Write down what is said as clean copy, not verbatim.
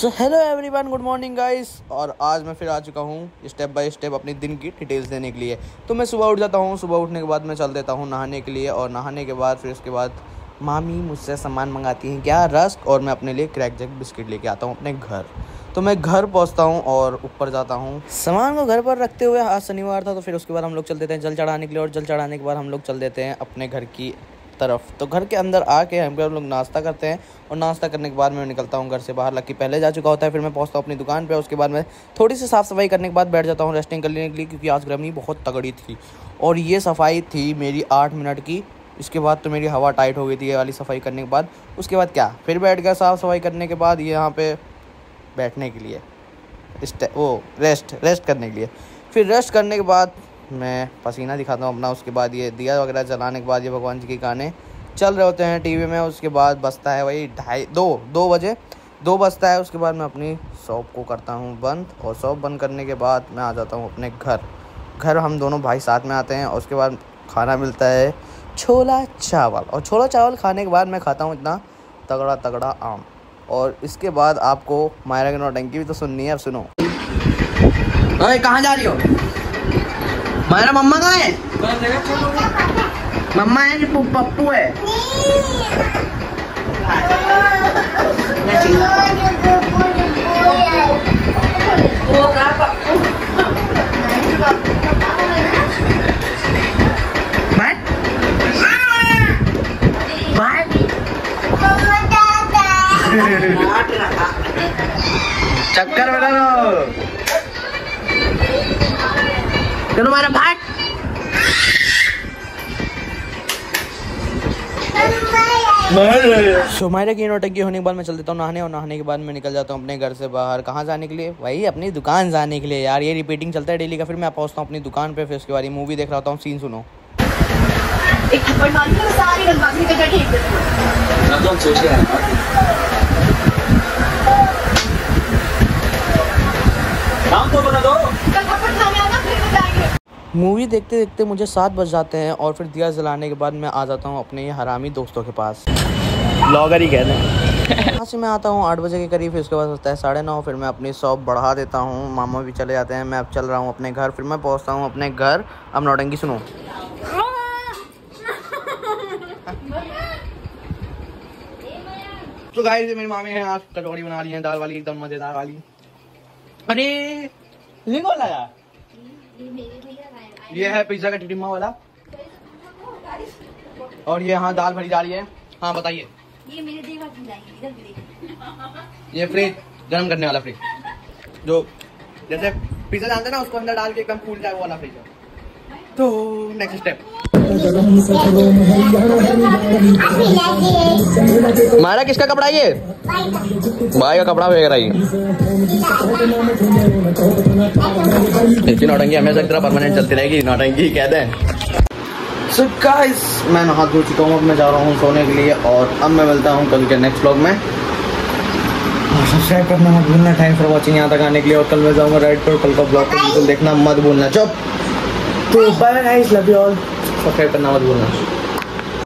So hello everyone, good morning guys. और आज मैं फिर आ चुका हूँ स्टेप बाय स्टेप अपनी दिन की डिटेल्स देने के लिए। तो मैं सुबह उठ जाता हूँ, सुबह उठने के बाद मैं चल देता हूँ नहाने के लिए, और नहाने के बाद फिर उसके बाद मामी मुझसे सामान मंगाती हैं, क्या रस्क, और मैं अपने लिए क्रैक जैक बिस्किट लेके आता हूँ अपने घर। तो मैं घर पहुँचता हूँ और ऊपर जाता हूँ, सामान को घर पर रखते हुए। आज शनिवार था, तो फिर उसके बाद हम लोग चल देते हैं जल चढ़ाने के लिए, और जल चढ़ाने के बाद हम लोग चल देते हैं अपने घर की तरफ। तो घर के अंदर आके हम लोग नाश्ता करते हैं, और नाश्ता करने के बाद मैं निकलता हूँ घर से बाहर। लक्की पहले जा चुका होता है, फिर मैं पहुँचता हूँ अपनी दुकान पे। उसके बाद मैं थोड़ी सी साफ़ सफाई करने के बाद बैठ जाता हूँ रेस्टिंग करने के लिए, क्योंकि आज गर्मी बहुत तगड़ी थी। और ये सफाई थी मेरी 8 मिनट की। इसके बाद तो मेरी हवा टाइट हो गई थी ये वाली सफाई करने के बाद। उसके बाद क्या, फिर बैठ गया साफ़ सफाई करने के बाद यहाँ पे बैठने के लिए, रेस्ट करने के लिए। फिर रेस्ट करने के बाद मैं पसीना दिखाता हूँ अपना। उसके बाद ये दिया वगैरह जलाने के बाद ये भगवान जी के गाने चल रहे होते हैं टीवी में। उसके बाद बजता है वही 2 बजे 2 बजता है। उसके बाद मैं अपनी शॉप को करता हूँ बंद, और शॉप बंद करने के बाद मैं आ जाता हूँ अपने घर। हम दोनों भाई साथ में आते हैं, और उसके बाद खाना मिलता है छोला चावल। और छोला चावल खाने के बाद मैं खाता हूँ इतना तगड़ा आम। और इसके बाद आपको मायरा की नौटंकी भी तो सुननी है, अब सुनो। अरे कहाँ जा रही हो मायरा? मम्मा कहाँ है? मम्मा है कि पप्पू है? चक्कर बना लो, चलो मारा भाग। सो मायरा की नौटंकी होने के बाद मैं चल देता हूँ नहाने, और नहाने के बाद मैं निकल जाता हूँ अपने घर से बाहर। कहाँ जाने के लिए? वही अपनी दुकान जाने के लिए यार। ये रिपीटिंग चलता है डेली का। फिर मैं पहुँचता हूँ अपनी दुकान पे। फिर उसके बाद ये मूवी देख रहा होता हूँ। सीन सुनो। एक थप्पड़ मार के सारी बदमाशी करके ठीक कर दो। तो सोच रहा है नाम तो बता दो। कल थप्पड़ खाने आना, फिर बताएंगे। मूवी देखते देखते मुझे 7 बज जाते हैं, और फिर दिया जलाने के बाद मैं आ जाता हूँ अपने ये हरामी दोस्तों के पास। ब्लॉगर ही कहते हैं। यहाँ से मैं आता हूँ 8 बजे के करीब। फिर उसके बाद होता है 9:30। फिर मैं अपनी शॉप बढ़ा देता हूँ, मामा भी चले जाते हैं। मैं अब चल रहा हूँ अपने घर। फिर मैं पहुँचता हूँ अपने घर। अब नौटंकी सुनो। तो गाइस मेरी मामी है, आज कचौड़ी बना ली है, दाल वाली, एकदम मजेदार वाली। अरे ये कौन लाया? ये है पिज्जा का टिम्मा वाला, और ये यहाँ दाल भरी जा रही है। हाँ बताइए। ये मेरे देवा की लाएंगे, इधर भी। ये फ्रिज गर्म करने वाला फ्रिज, जो जैसे पिज्जा जानते हैं ना, उसको अंदर डाल के एकदम फूल जाए वो वाला फ्रिज है। तो नेक्स्ट स्टेप, मारा किसका कपड़ा? ये भाई का कपड़ा फेंक रही। इसकी नौटंकी हमेशा की तरह परमानेंट चलती रहेगी। नौटंकी कहते हैं। सो गाइस मैं नहा धो चुका हूँ, अब मैं जा रहा हूँ सोने के लिए, और अब मैं मिलता हूँ कल के नेक्स्ट व्लॉग में। सब्सक्राइब करना मत भूलना। थैंक्स फॉर वॉचिंग यहाँ तक आने के लिए। और कल मैं जाऊँगा राइड पर, कल का ब्लॉग को बिल्कुल देखना मत भूलना। चुप। तो bye guys, love you all. Subscribe करना मत भूलना।